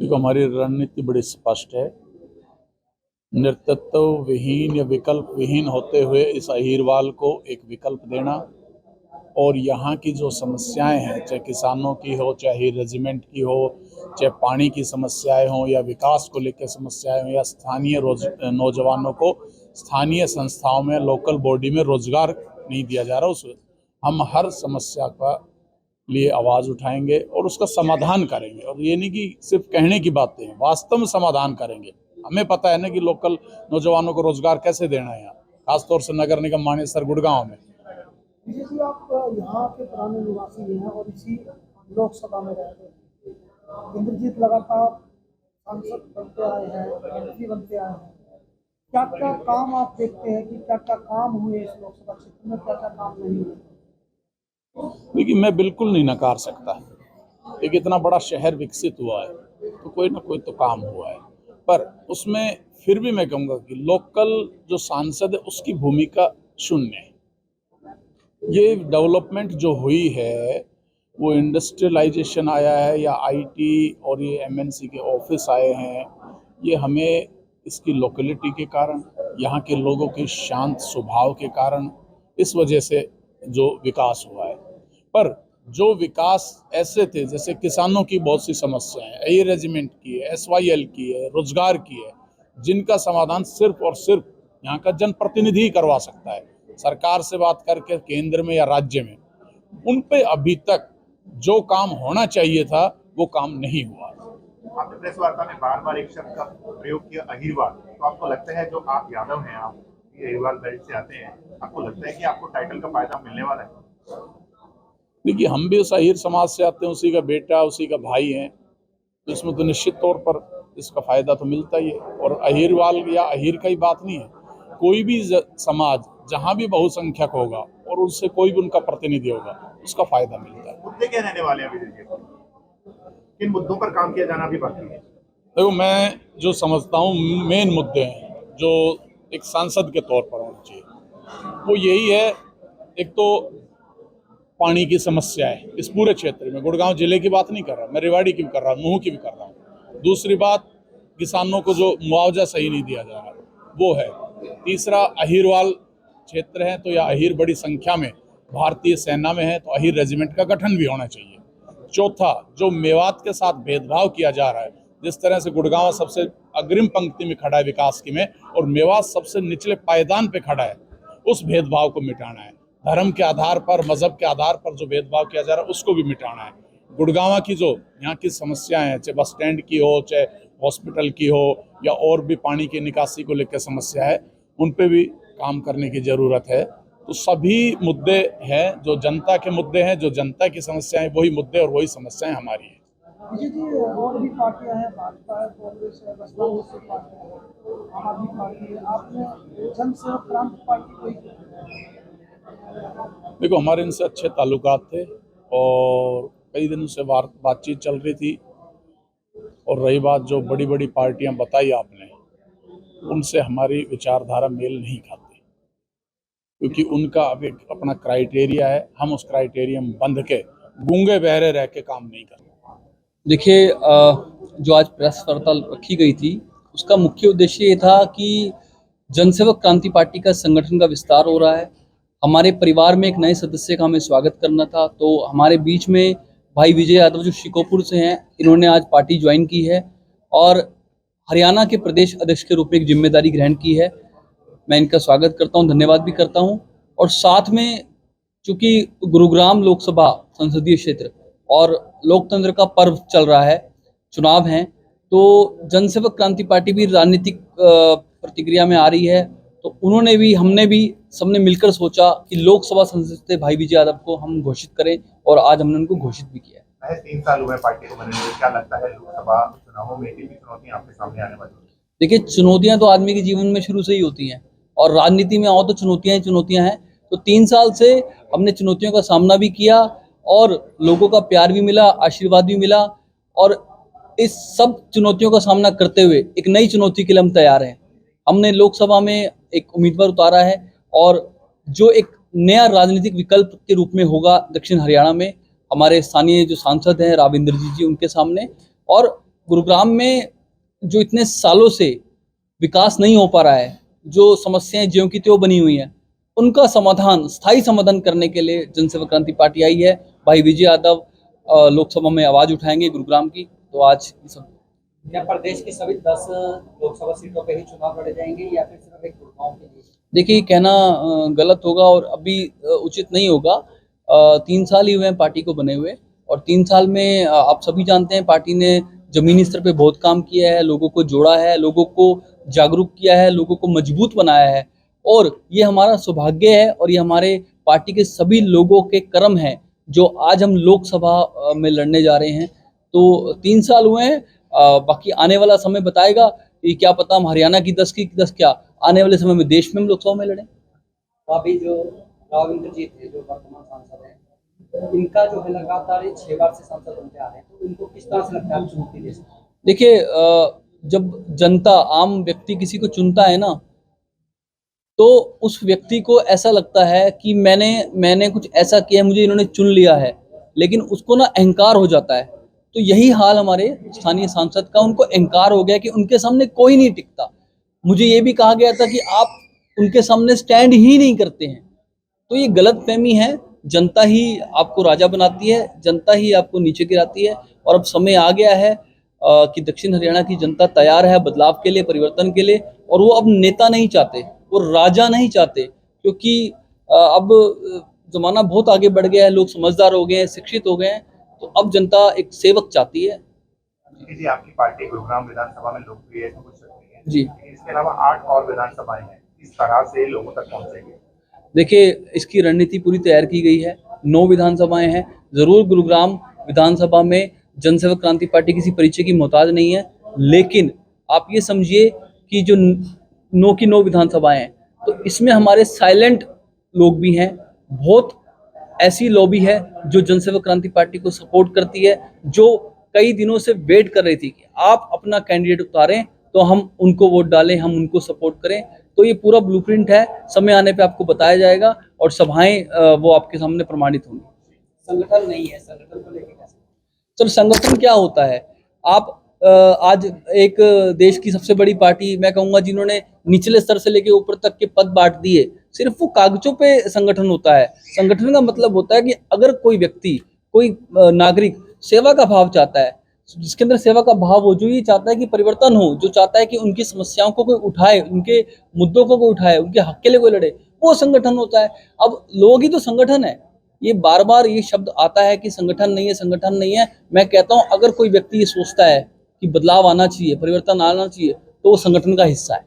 देखो, हमारी रणनीति बड़ी स्पष्ट है। नेतृत्व विहीन या विकल्प विहीन होते हुए इस अहीरवाल को एक विकल्प देना और यहाँ की जो समस्याएं हैं, चाहे किसानों की हो, चाहे अहीर रेजिमेंट की हो, चाहे पानी की समस्याएं हों या विकास को लेकर समस्याएं हों या स्थानीय नौजवानों को स्थानीय संस्थाओं में, लोकल बॉडी में रोजगार नहीं दिया जा रहा, उस हम हर समस्या का लिए आवाज़ उठाएंगे और उसका समाधान करेंगे। और ये नहीं कि सिर्फ कहने की बातें हैं, वास्तव में समाधान करेंगे। हमें पता है ना कि लोकल नौजवानों को रोजगार कैसे देना है, यहाँ खासतौर से नगर निगम मानेसर गुड़गांव में। जी, आप यहाँ के पुराने निवासी हैं और इसी लोकसभा में रहते हैं। इंद्रजीत लगातार सांसद बनते आए हैं, मंत्री बनते आए हैं। क्या क्या काम आप देखते हैं कि क्या क्या काम हुए इस लोकसभा क्षेत्र में, क्या क्या काम नहीं हुए? देखिए, मैं बिल्कुल नहीं नकार सकता। एक इतना बड़ा शहर विकसित हुआ है तो कोई ना कोई तो काम हुआ है, पर उसमें फिर भी मैं कहूँगा कि लोकल जो सांसद है उसकी भूमिका शून्य है। ये डेवलपमेंट जो हुई है, वो इंडस्ट्रियलाइजेशन आया है या आईटी और ये एमएनसी के ऑफिस आए हैं, ये हमें इसकी लोकेलिटी के कारण, यहाँ के लोगों के शांत स्वभाव के कारण, इस वजह से जो विकास हुआ है। पर जो विकास ऐसे थे, जैसे किसानों की बहुत सी समस्याएं, एयर रेजिमेंट की है, एसवाईएल की है, रोजगार की है, जिनका समाधान सिर्फ और सिर्फ यहाँ का जनप्रतिनिधि ही करवा सकता है। सरकार से बात करके केंद्र में या राज्य में, उन पे अभी तक जो काम होना चाहिए था वो काम नहीं हुआ। आपने प्रेस वार्ता में बार बार एक शब्द का प्रयोग किया, अहीरवाल। तो आपको लगता है, जो आप यादव हैं, आप ये अहीरवाल बेल्ट से आते हैं, आपको लगता है कि आपको टाइटल का फायदा मिलने वाला है? देखिए, हम भी उस अहीर समाज से आते हैं, उसी का बेटा, उसी का भाई हैं, तो इसमें तो निश्चित तौर पर इसका फायदा तो मिलता ही है। और अहीरवाल या अहीर का ही बात नहीं है, कोई भी समाज जहाँ भी बहुसंख्यक होगा और उससे कोई भी उनका प्रतिनिधि होगा, उसका फायदा मिलता है। मुद्दे क्या रहने वाले हैं विजय जी? किन मुद्दों पर काम किया जाना भी बाकी है? देखो, मैं जो समझता हूँ मेन मुद्दे हैं जो एक सांसद के तौर पर होना चाहिए, वो यही है। एक तो पानी की समस्या है इस पूरे क्षेत्र में, गुड़गांव जिले की बात नहीं कर रहा मैं, रेवाड़ी की भी कर रहा हूँ, नूंह की भी कर रहा हूँ। दूसरी बात, किसानों को जो मुआवजा सही नहीं दिया जा रहा वो है। तीसरा, अहीरवाल क्षेत्र है तो या अहीर बड़ी संख्या में भारतीय सेना में है, तो अहीर रेजिमेंट का गठन भी होना चाहिए। चौथा, जो मेवात के साथ भेदभाव किया जा रहा है, जिस तरह से गुड़गांव सबसे अग्रिम पंक्ति में खड़ा है विकास की में और मेवात सबसे निचले पायदान पे खड़ा है, उस भेदभाव को मिटाना है। धर्म के आधार पर, मजहब के आधार पर जो भेदभाव किया जा रहा है उसको भी मिटाना है। गुड़गांव की जो यहाँ की समस्याएं हैं, चाहे बस स्टैंड की हो, चाहे हॉस्पिटल की हो, या और भी पानी की निकासी को लेकर समस्या है, उन पे भी काम करने की ज़रूरत है। तो सभी मुद्दे हैं जो जनता के मुद्दे हैं, जो जनता की समस्याएं, वही मुद्दे और वही समस्याएं हमारी हैं। विजय जी, और भी पार्टियां हैं, भाजपा है, कांग्रेस है, बसपा जैसी पार्टियां हैं, आम आदमी पार्टी है, आपने जनसेवक क्रांति पार्टी को ही। देखो, हमारे इनसे अच्छे ताल्लुकात थे और कई दिनों से बातचीत चल रही थी। और रही बात जो बड़ी बड़ी पार्टियां बताई आपने, उनसे हमारी विचारधारा मेल नहीं खाती, क्योंकि उनका अब एक अपना क्राइटेरिया है। हम उस क्राइटेरिया में बंध के गूंगे बहरे रह के काम नहीं करते। देखिए, जो आज प्रेस वार्ता रखी गई थी, उसका मुख्य उद्देश्य ये था कि जनसेवक क्रांति पार्टी का संगठन का विस्तार हो रहा है। हमारे परिवार में एक नए सदस्य का हमें स्वागत करना था, तो हमारे बीच में भाई विजय यादव जो शिकोपुर से हैं, इन्होंने आज पार्टी ज्वाइन की है और हरियाणा के प्रदेश अध्यक्ष के रूप में एक जिम्मेदारी ग्रहण की है। मैं इनका स्वागत करता हूं, धन्यवाद भी करता हूं। और साथ में, चूंकि गुरुग्राम लोकसभा संसदीय क्षेत्र और लोकतंत्र का पर्व चल रहा है, चुनाव हैं, तो जनसेवक क्रांति पार्टी भी राजनीतिक प्रतिक्रिया में आ रही है। तो उन्होंने भी, हमने भी, सबने मिलकर सोचा कि लोकसभा संसद से भाई विजय यादव को हम घोषित करें और आज हमने उनको घोषित भी किया है। 3 साल हुए पार्टी को बने हुए, क्या लगता है लोकसभा चुनावों में कितनी चुनौतियां आपके सामने आने वाली है? देखिए, चुनौतियां तो आदमी के जीवन में शुरू से ही होती हैं और राजनीति में आओ तो चुनौतियां ही चुनौतियां हैं। तो 3 साल से हमने चुनौतियों का सामना भी किया और लोगों का प्यार भी मिला, आशीर्वाद भी मिला। और इस सब चुनौतियों का सामना करते हुए एक नई चुनौती के लिए हम तैयार हैं। हमने लोकसभा में एक उम्मीदवार उतारा है और जो एक नया राजनीतिक विकल्प के रूप में होगा दक्षिण हरियाणा में, हमारे स्थानीय जो सांसद हैं राव इंद्रजीत जी, उनके सामने। और गुरुग्राम में जो इतने सालों से विकास नहीं हो पा रहा है, जो समस्याएं ज्यों की त्यों बनी हुई हैं, उनका समाधान, स्थायी समाधान करने के लिए जनसेवक क्रांति पार्टी आई है। भाई विजय यादव लोकसभा में आवाज उठाएंगे गुरुग्राम की, तो आज ये सब। क्या प्रदेश की सभी 10 लोकसभा सीटों पे ही चुनाव लड़े जाएंगे या फिर सिर्फ एक गुरुग्राम के लिए? देखिए, ये कहना गलत होगा और अभी उचित नहीं होगा। 3 साल ही हुए हैं पार्टी को बने हुए, और 3 साल में आप सभी जानते हैं पार्टी ने जमीनी स्तर पे बहुत काम किया है, लोगों को जोड़ा है, लोगों को जागरूक किया है, लोगों को मजबूत बनाया है, और ये हमारा सौभाग्य है और ये हमारे पार्टी के सभी लोगों के कर्म हैं जो आज हम लोकसभा में लड़ने जा रहे हैं। तो 3 साल हुए हैं, बाकी आने वाला समय बताएगा। ये क्या पता हम हरियाणा की 10 की 10 क्या, आने वाले समय में देश में हम लोकसभा में लड़ें। तो अभी जो राव इंद्रजीत है, जो वर्तमान सांसद है, इनका जो है लगातार 6 बार से सांसद बनते आ रहे हैं, तो इनको किस तरह से लगता है आप चुनौती दे सकते हैं? देखिए, जब जनता, आम व्यक्ति किसी को चुनता है ना, तो उस व्यक्ति को ऐसा लगता है कि मैंने कुछ ऐसा किया, मुझे इन्होंने चुन लिया है, लेकिन उसको ना अहंकार हो जाता है। तो यही हाल हमारे स्थानीय सांसद का, उनको अहंकार हो गया कि उनके सामने कोई नहीं टिकता। मुझे ये भी कहा गया था कि आप उनके सामने स्टैंड ही नहीं करते हैं। तो ये गलतफहमी है। जनता ही आपको राजा बनाती है, जनता ही आपको नीचे गिराती है, और अब समय आ गया है कि दक्षिण हरियाणा की जनता तैयार है बदलाव के लिए, परिवर्तन के लिए, और वो अब नेता नहीं चाहते, वो राजा नहीं चाहते, क्योंकि अब जमाना बहुत आगे बढ़ गया है, लोग समझदार हो गए हैं, शिक्षित हो गए हैं, तो अब जनता एक सेवक चाहती है। जी, आपकी पार्टी गुरुग्राम विधानसभा में लोकप्रिय है तो कुछ सकती है जी। इसके अलावा 8 और विधानसभाएं हैं, इस तरह से लोगों तक पहुंचेंगे? देखिए, इसकी रणनीति पूरी तैयार की गई है। 9 विधानसभाएं हैं। जरूर गुरुग्राम विधानसभा में जनसेवक क्रांति पार्टी किसी परिचय की मोहताज नहीं है, लेकिन आप ये समझिए कि जो 9 की 9 विधानसभाएं हैं, तो इसमें हमारे साइलेंट लोग भी हैं। बहुत ऐसी लॉबी है जो जनसेवक क्रांति पार्टी को सपोर्ट करती है, जो कई दिनों से वेट कर रही थी कि आप अपना कैंडिडेट उतारें तो हम उनको वोट डालें, हम उनको सपोर्ट करें। तो ये पूरा ब्लूप्रिंट है, समय आने पे आपको बताया जाएगा, और सभाएं वो आपके सामने प्रमाणित होंगी। संगठन नहीं है, संगठन को लेकर कैसे? चलो, संगठन क्या होता है? आप आज एक देश की सबसे बड़ी पार्टी, मैं कहूंगा, जिन्होंने निचले स्तर से लेकर ऊपर तक के पद बांट दिए, सिर्फ वो कागजों पे संगठन होता है। संगठन का मतलब होता है कि अगर कोई व्यक्ति, कोई नागरिक सेवा का भाव चाहता है, जिसके अंदर सेवा का भाव हो, जो ये चाहता है कि परिवर्तन हो, जो चाहता है कि उनकी समस्याओं को कोई उठाए, उनके मुद्दों को कोई उठाए, उनके हक के लिए कोई लड़े, वो संगठन होता है। अब लोग ही तो संगठन है। ये बार बार ये शब्द आता है कि संगठन नहीं है, संगठन नहीं है। मैं कहता हूं, अगर कोई व्यक्ति ये सोचता है कि बदलाव आना चाहिए, परिवर्तन आना चाहिए, तो वो संगठन का हिस्सा है।